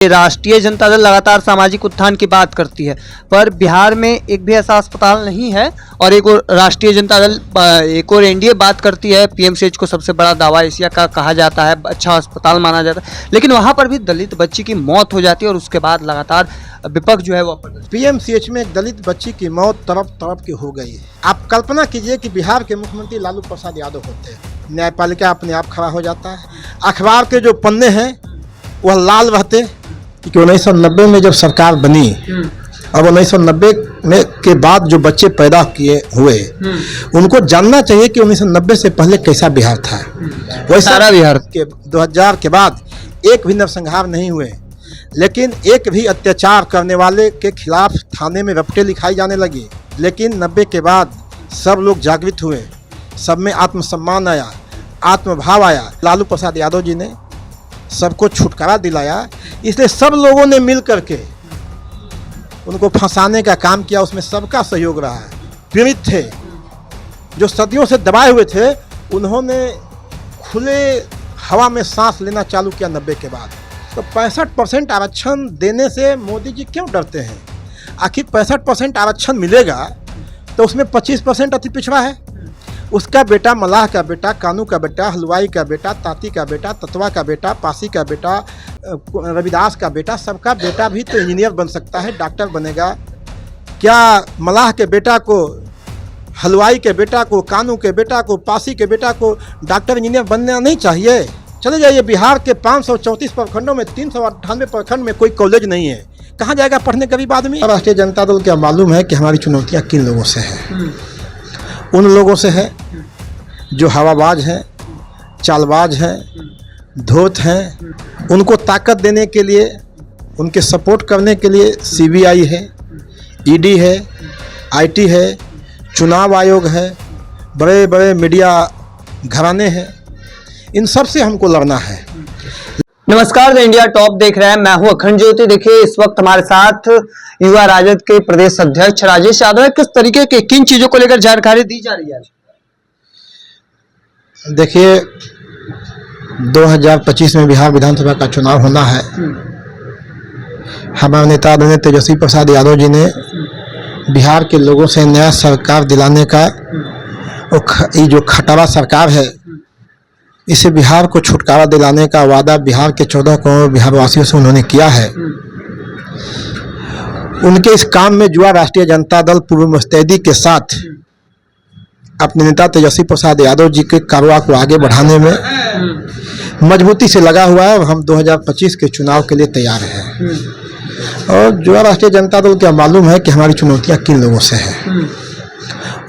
राष्ट्रीय जनता दल लगातार सामाजिक उत्थान की बात करती है, पर बिहार में एक भी ऐसा अस्पताल नहीं है। और एक और राष्ट्रीय जनता दल, एक और एनडीए बात करती है, पीएमसीएच को सबसे बड़ा दावा एशिया का कहा जाता है, अच्छा अस्पताल माना जाता है, लेकिन वहां पर भी दलित बच्ची की मौत हो जाती है और उसके बाद लगातार विपक्ष जो है वो पीएमसीएच में एक दलित बच्ची की मौत तरफ तरफ की हो गई है। आप कल्पना कीजिए कि बिहार के मुख्यमंत्री लालू प्रसाद यादव होते हैं, न्यायपालिका अपने आप खड़ा हो जाता है, अखबार के जो पन्ने हैं वह लाल रहते। कि 1990 में जब सरकार बनी, अब 1990 में के बाद जो बच्चे पैदा किए हुए, उनको जानना चाहिए कि 1990 से पहले कैसा बिहार था। वही सारा बिहार के 2000 के बाद एक भी नरसंहार नहीं हुए, लेकिन एक भी अत्याचार करने वाले के खिलाफ थाने में रपटे लिखाई जाने लगी। लेकिन 90 के बाद सब लोग जागृत हुए, सब में आत्मसम्मान आया, आत्मभाव आया। लालू प्रसाद यादव जी ने सबको छुटकारा दिलाया, इसलिए सब लोगों ने मिल करके उनको फंसाने का काम किया। उसमें सबका सहयोग रहा है। पीड़ित थे जो सदियों से दबाए हुए थे, उन्होंने खुले हवा में सांस लेना चालू किया 90 के बाद। तो 65% आरक्षण देने से मोदी जी क्यों डरते हैं? आखिर 65% आरक्षण मिलेगा तो उसमें 25% अति पिछड़ा है। उसका बेटा, मलाह का बेटा, कानू का बेटा, हलवाई का बेटा, ताती का बेटा, ततवा का बेटा, पासी का बेटा, रविदास का बेटा, सबका बेटा भी तो इंजीनियर बन सकता है, डॉक्टर बनेगा। क्या मलाह के बेटा को, हलवाई के बेटा को, कानू के बेटा को, पासी के बेटा को डॉक्टर इंजीनियर बनना नहीं चाहिए? चले जाइए, बिहार के 534 प्रखंडों में 398 प्रखंड में कोई कॉलेज नहीं है, कहाँ जाएगा पढ़ने कभी आदमी? राष्ट्रीय जनता दल क्या मालूम है कि हमारी चुनौतियाँ किन लोगों से हैं? उन लोगों से है जो हवाबाज हैं, चालबाज हैं, धूर्त हैं। उनको ताकत देने के लिए, उनके सपोर्ट करने के लिए सीबीआई है, ईडी है, आईटी है, चुनाव आयोग है, बड़े बड़े मीडिया घराने हैं। इन सब से हमको लड़ना है। नमस्कार, द इंडिया टॉप देख रहे हैं, मैं हूं अखंड ज्योति। देखिए, इस वक्त हमारे साथ युवा राजद के प्रदेश अध्यक्ष राजेश यादव है। किस तरीके के किन चीजों को लेकर जानकारी दी जा रही है? देखिए, 2025 में बिहार विधानसभा का चुनाव होना है। हमारे नेता आदरणीय तेजस्वी प्रसाद यादव जी ने बिहार के लोगों से नया सरकार दिलाने का, ये जो खटारा सरकार है, इसे बिहार को छुटकारा दिलाने का वादा बिहार के 14 करोड़ बिहारवासियों से उन्होंने किया है। उनके इस काम में युवा राष्ट्रीय जनता दल पूर्व मुस्तैदी के साथ अपने नेता तेजस्वी प्रसाद यादव जी के कारोबार को आगे बढ़ाने में मजबूती से लगा हुआ है। हम 2025 के चुनाव के लिए तैयार हैं। और युवा राष्ट्रीय जनता दल क्या मालूम है कि हमारी चुनौतियाँ किन लोगों से हैं?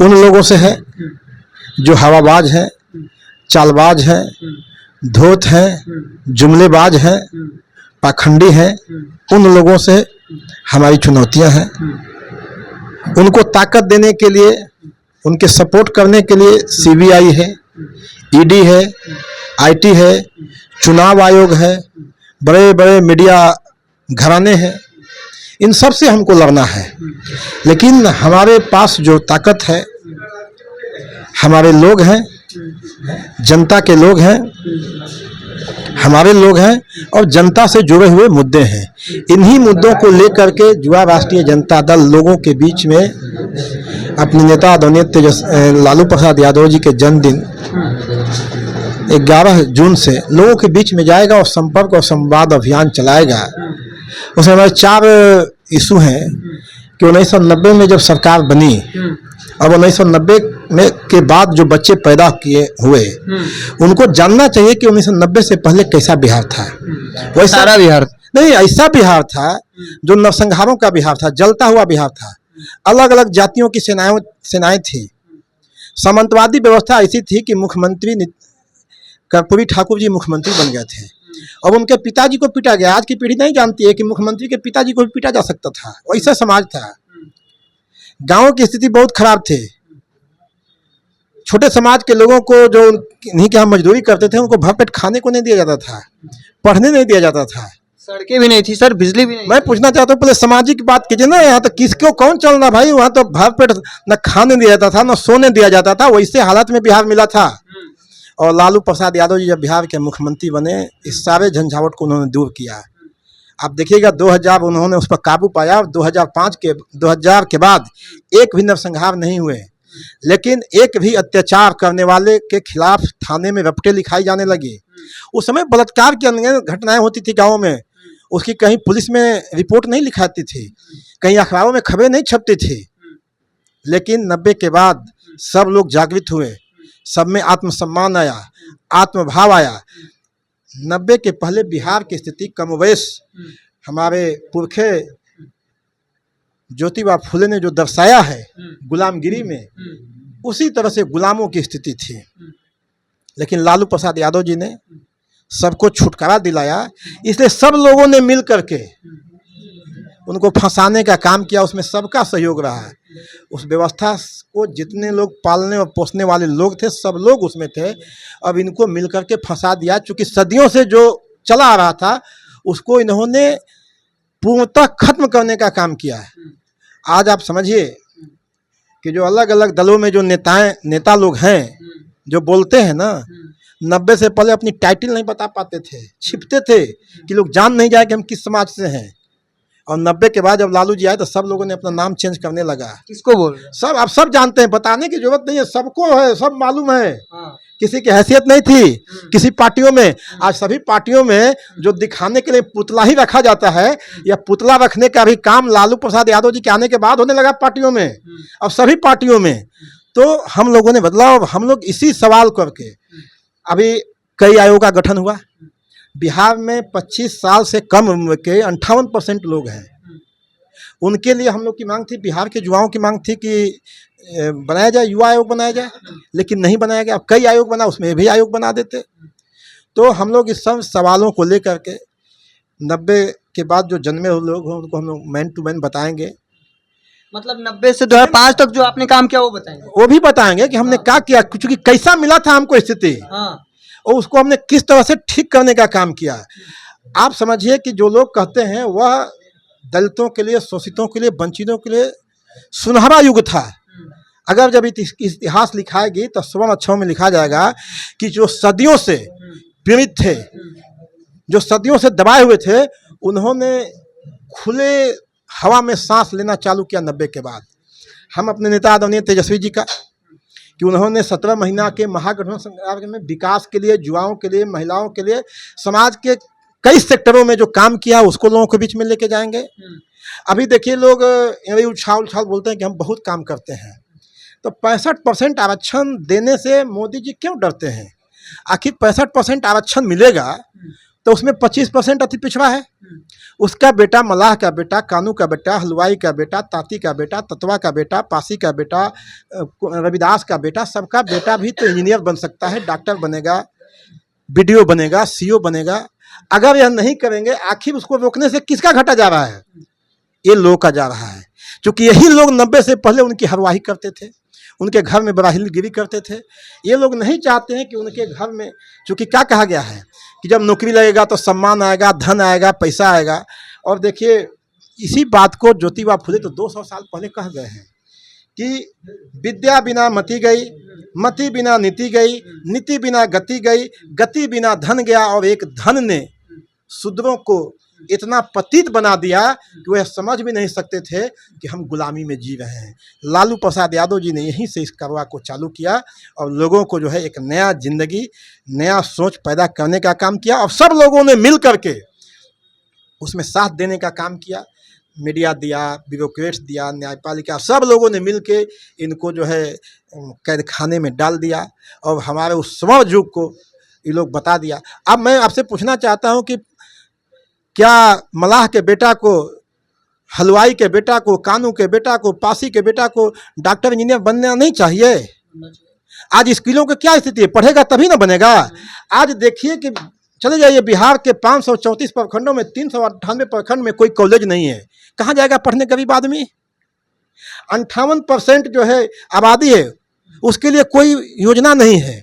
उन लोगों से है जो हवाबाज हैं, चालबाज हैं, धूर्त हैं, जुमलेबाज हैं, पाखंडी हैं। उन लोगों से हमारी चुनौतियां हैं। उनको ताकत देने के लिए, उनके सपोर्ट करने के लिए सीबीआई है, ईडी है, आईटी है, चुनाव आयोग है, बड़े बड़े मीडिया घराने हैं। इन सब से हमको लड़ना है। लेकिन हमारे पास जो ताकत है, हमारे लोग हैं, जनता के लोग हैं, हमारे लोग हैं और जनता से जुड़े हुए मुद्दे हैं। इन्हीं मुद्दों को लेकर के युवा राष्ट्रीय जनता दल लोगों के बीच में अपने नेता आदरणीय लालू प्रसाद यादव जी के जन्मदिन 11 जून से लोगों के बीच में जाएगा और संपर्क और संवाद अभियान चलाएगा। उसमें हमारे 4 इशू हैं कि 1990 में जब सरकार बनी, अब 1990 में के बाद जो बच्चे पैदा किए हुए, उनको जानना चाहिए कि 1990 से पहले कैसा बिहार था। वही सारा बिहार नहीं, ऐसा बिहार था जो नरसंहारों का बिहार था, जलता हुआ बिहार था। अलग अलग जातियों की सेनाएं थी। सामंतवादी व्यवस्था ऐसी थी कि मुख्यमंत्री कर्पूरी ठाकुर जी मुख्यमंत्री बन गए थे और उनके पिताजी को पीटा गया। आज की पीढ़ी नहीं जानती है कि मुख्यमंत्री के पिताजी को भी पीटा जा सकता था। वैसा समाज था। गांवों की स्थिति बहुत खराब थी। छोटे समाज के लोगों को, जो इन्हीं के यहाँ मजदूरी करते थे, उनको भरपेट खाने को नहीं दिया जाता था, पढ़ने नहीं दिया जाता था, सड़कें भी नहीं थी सर, बिजली भी नहीं। मैं पूछना चाहता हूँ, पहले सामाजिक बात कीजिए ना। यहाँ तो किसको कौन चलना भाई? वहाँ तो भरपेट न खाने दिया जाता था, न सोने दिया जाता था। वैसे हालत में बिहार मिला था। और लालू प्रसाद यादव जी जब बिहार के मुख्यमंत्री बने, इस सारे झंझावट को उन्होंने दूर किया। आप देखिएगा 2000 उन्होंने उस पर काबू पाया और 2000 के बाद एक भी नरसंहार नहीं हुए, लेकिन एक भी अत्याचार करने वाले के खिलाफ थाने में रपटे लिखाई जाने लगी। उस समय बलात्कार की अन्य घटनाएं होती थी गाँव में, उसकी कहीं पुलिस में रिपोर्ट नहीं लिखाती थी, कहीं अखबारों में खबरें नहीं छपती थी। लेकिन 90 के बाद सब लोग जागृत हुए, सब में आत्मसम्मान आया, आत्मभाव आया। 90 के पहले बिहार की स्थिति कमोवेश हमारे पुरखे ज्योतिबा फुले ने जो दर्शाया है गुलामगिरी में, उसी तरह से गुलामों की स्थिति थी। लेकिन लालू प्रसाद यादव जी ने सबको छुटकारा दिलाया, इसलिए सब लोगों ने मिल करके उनको फंसाने का काम किया। उसमें सबका सहयोग रहा है। उस व्यवस्था को जितने लोग पालने और पोसने वाले लोग थे, सब लोग उसमें थे। अब इनको मिल करके फंसा दिया, चूँकि सदियों से जो चला आ रहा था उसको इन्होंने पूर्णतः खत्म करने का काम किया है। आज आप समझिए कि जो अलग अलग दलों में जो नेता लोग हैं, जो बोलते हैं ना, 90 से पहले अपनी टाइटल नहीं बता पाते थे, छिपते थे कि लोग जान नहीं जाए कि हम किस समाज से हैं। और 90 के बाद जब लालू जी आए तो सब लोगों ने अपना नाम चेंज करने लगा। किसको बोल रहे हैं? सब आप सब जानते हैं, बताने की जरूरत नहीं है, सबको है, सब मालूम है। हाँ। किसी की हैसियत नहीं थी किसी पार्टियों में। आज सभी पार्टियों में जो दिखाने के लिए पुतला ही रखा जाता है, या पुतला रखने का भी काम लालू प्रसाद यादव जी के आने के बाद होने लगा पार्टियों में, अब सभी पार्टियों में। तो हम लोगों ने बदला और हम लोग इसी सवाल करके अभी कई आयोग का गठन हुआ। बिहार में 25 साल से कम उम्र के 58% लोग हैं। उनके लिए हम लोग की मांग थी, बिहार के युवाओं की मांग थी कि बनाया जाए, युवा आयोग बनाया जाए, लेकिन नहीं बनाया गया। अब कई आयोग बना, उसमें भी आयोग बना देते। तो हम लोग इस सब सवालों को लेकर के 90 के बाद जो जन्मे हुए लोग हैं उनको हम लोग मैन टू मैन बताएंगे। मतलब 90 से 2005 तक जो आपने काम किया वो बताएंगे? वो भी बताएंगे कि हमने क्या किया, क्योंकि कैसा मिला था हमको स्थिति, हाँ। और उसको हमने किस तरह से ठीक करने का काम किया। आप समझिए कि जो लोग कहते हैं वह दलितों के लिए, शोषितों के लिए, वंचितों के लिए सुनहरा युग था। अगर जब इतिहास लिखाएगी तो स्वर्ण अक्षरों में लिखा जाएगा कि जो सदियों से पीड़ित थे, जो सदियों से दबाए हुए थे, उन्होंने खुले हवा में सांस लेना चालू किया 90 के बाद। हम अपने नेता आदरणीय तेजस्वी जी का कि उन्होंने 17 महीना के महागठबंधन संग्राम में विकास के लिए, युवाओं के लिए, महिलाओं के लिए, समाज के कई सेक्टरों में जो काम किया उसको लोगों के बीच में लेके जाएंगे। अभी देखिए लोग उछाल उछाल बोलते हैं कि हम बहुत काम करते हैं, तो 65% आरक्षण देने से मोदी जी क्यों डरते हैं? आखिर 65% आरक्षण मिलेगा तो उसमें 25% अति पिछड़ा है। उसका बेटा, मलाह का बेटा, कानू का बेटा, हलवाई का बेटा, ताती का बेटा, ततवा का बेटा, पासी का बेटा, रविदास का बेटा, सबका बेटा भी तो इंजीनियर बन सकता है, डॉक्टर बनेगा, बीडीओ बनेगा, सीओ बनेगा। अगर यह नहीं करेंगे, आखिर उसको रोकने से किसका घाटा जा रहा है? ये लोग का जा रहा है। क्योंकि यही लोग 90 से पहले उनकी हरवाही करते थे, उनके घर में बराहिलगिरी करते थे। ये लोग नहीं चाहते हैं कि उनके घर में, चूँकि क्या कहा गया है कि जब नौकरी लगेगा तो सम्मान आएगा, धन आएगा, पैसा आएगा। और देखिए इसी बात को ज्योतिबा फुले तो 200 साल पहले कह गए हैं कि विद्या बिना मति गई, मति बिना नीति गई, नीति बिना गति गई, गति बिना धन गया, और एक धन ने शूद्रों को इतना पतित बना दिया कि वह समझ भी नहीं सकते थे कि हम गुलामी में जी रहे हैं। लालू प्रसाद यादव जी ने यहीं से इस कार्रवाई को चालू किया और लोगों को जो है एक नया जिंदगी, नया सोच पैदा करने का काम किया। और सब लोगों ने मिल करके उसमें साथ देने का काम किया। मीडिया दिया, ब्यूरोक्रेट्स दिया, न्यायपालिका, सब लोगों ने मिल के इनको जो है कैद खाने में डाल दिया और हमारे उस स्वर्ण युग को ये लोग बता दिया। अब मैं आपसे पूछना चाहता हूँ कि क्या मलाह के बेटा को, हलवाई के बेटा को, कानू के बेटा को, पासी के बेटा को डॉक्टर इंजीनियर बनना नहीं चाहिए? आज स्कूलों की क्या स्थिति है? पढ़ेगा तभी ना बनेगा। आज देखिए कि चले जाइए बिहार के 534 प्रखंडों में 398 प्रखंड में कोई कॉलेज नहीं है। कहाँ जाएगा पढ़ने गरीब आदमी? 58% जो है आबादी है, उसके लिए कोई योजना नहीं है।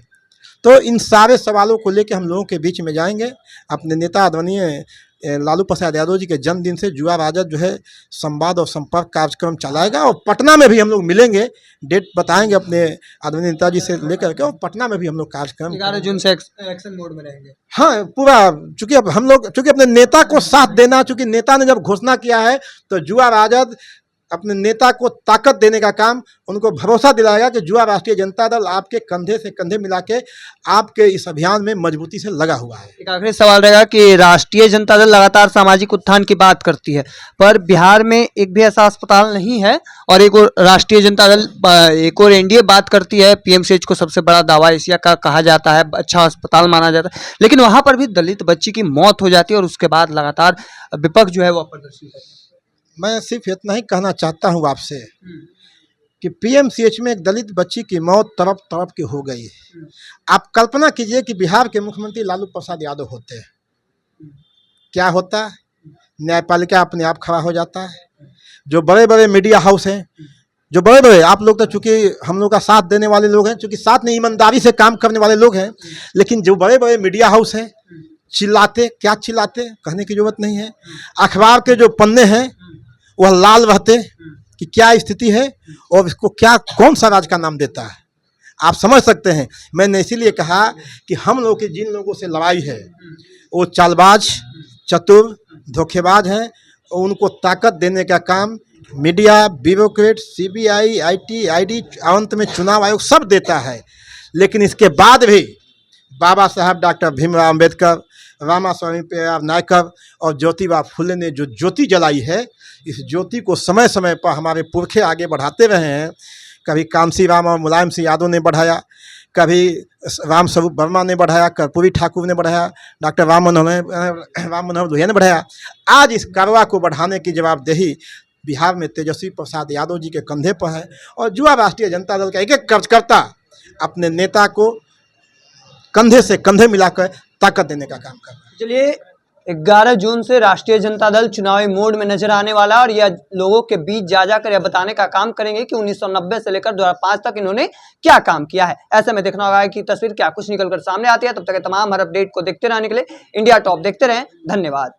तो इन सारे सवालों को लेकर हम लोगों के बीच में जाएंगे। अपने नेता आदरणीय लालू प्रसाद यादव जी के जन्मदिन से युवा राजद जो है संवाद और संपर्क कार्यक्रम चलाएगा और पटना में भी हम लोग मिलेंगे, डेट बताएंगे अपने आदरणीय नेताजी से लेकर के, और पटना में भी हम लोग कार्यक्रम 11 जून से एक्शन मोड में रहेंगे। हाँ पूरा, चूंकि अब हम लोग चूंकि अपने नेता को साथ देना, चूंकि नेता ने जब घोषणा किया है तो युवा राजद अपने नेता को ताकत देने का काम, उनको भरोसा दिलाएगा कि युवा राष्ट्रीय जनता दल आपके कंधे से कंधे मिला के आपके इस अभियान में मजबूती से लगा हुआ है। एक आखिरी सवाल रहेगा कि राष्ट्रीय जनता दल लगातार सामाजिक उत्थान की बात करती है, पर बिहार में एक भी ऐसा अस्पताल नहीं है, और एक और राष्ट्रीय जनता दल एक और एनडीए बात करती है, पीएमसीएच को सबसे बड़ा दावा एशिया का कहा जाता है, अच्छा अस्पताल माना जाता है, लेकिन वहां पर भी दलित बच्ची की मौत हो जाती है और उसके बाद लगातार विपक्ष जो है वो प्रदर्शन करता है। मैं सिर्फ इतना ही कहना चाहता हूँ आपसे कि पीएमसीएच में एक दलित बच्ची की मौत तड़प तड़प के हो गई है। आप कल्पना कीजिए कि बिहार के मुख्यमंत्री लालू प्रसाद यादव होते हैं, क्या होता है? न्यायपालिका अपने आप खड़ा हो जाता है। जो बड़े बड़े मीडिया हाउस हैं, जो बड़े बड़े, आप लोग तो चूंकि हम लोग का साथ देने वाले लोग हैं, चूंकि साथ में ईमानदारी से काम करने वाले लोग हैं, लेकिन जो बड़े बड़े मीडिया हाउस हैं चिल्लाते, क्या चिल्लाते कहने की जरूरत नहीं है। अखबार के जो पन्ने हैं वह लाल रहते कि क्या स्थिति है और इसको क्या कौन सा राज्य का नाम देता है, आप समझ सकते हैं। मैंने इसीलिए कहा कि हम लोग की जिन लोगों से लड़ाई है वो चालबाज, चतुर, धोखेबाज हैं, और उनको ताकत देने का काम media, bureaucrat, CBI, IT, ID, अंत में चुनाव आयोग सब देता है। लेकिन इसके बाद भी बाबा साहब डॉक्टर भीमराव अम्बेडकर, रामास्वामी पेरियार नायकर और ज्योतिबा फुले ने जो ज्योति जलाई है, इस ज्योति को समय समय पर हमारे पुरखे आगे बढ़ाते रहे हैं। कभी कांसी राम और मुलायम सिंह यादव ने बढ़ाया, कभी राम स्वरूप वर्मा ने बढ़ाया, कर्पूरी ठाकुर ने बढ़ाया, डॉक्टर राम मनोहर लोहिया ने बढ़ाया। आज इस कारवा को बढ़ाने की जवाबदेही बिहार में तेजस्वी प्रसाद यादव जी के कंधे पर है, और युवा राष्ट्रीय जनता दल का एक एक कार्यकर्ता अपने नेता को कंधे से कंधे मिलाकर ताकत देने का काम कर रहा है। चलिए, 11 जून से राष्ट्रीय जनता दल चुनावी मोड में नजर आने वाला है, और यह लोगों के बीच जा जाकर यह बताने का काम करेंगे कि 1990 से लेकर 2005 तक इन्होंने क्या काम किया है। ऐसे में देखना होगा कि तस्वीर क्या कुछ निकलकर सामने आती है। तब तक तमाम हर अपडेट को देखते रहने के लिए इंडिया टॉप देखते रहें। धन्यवाद।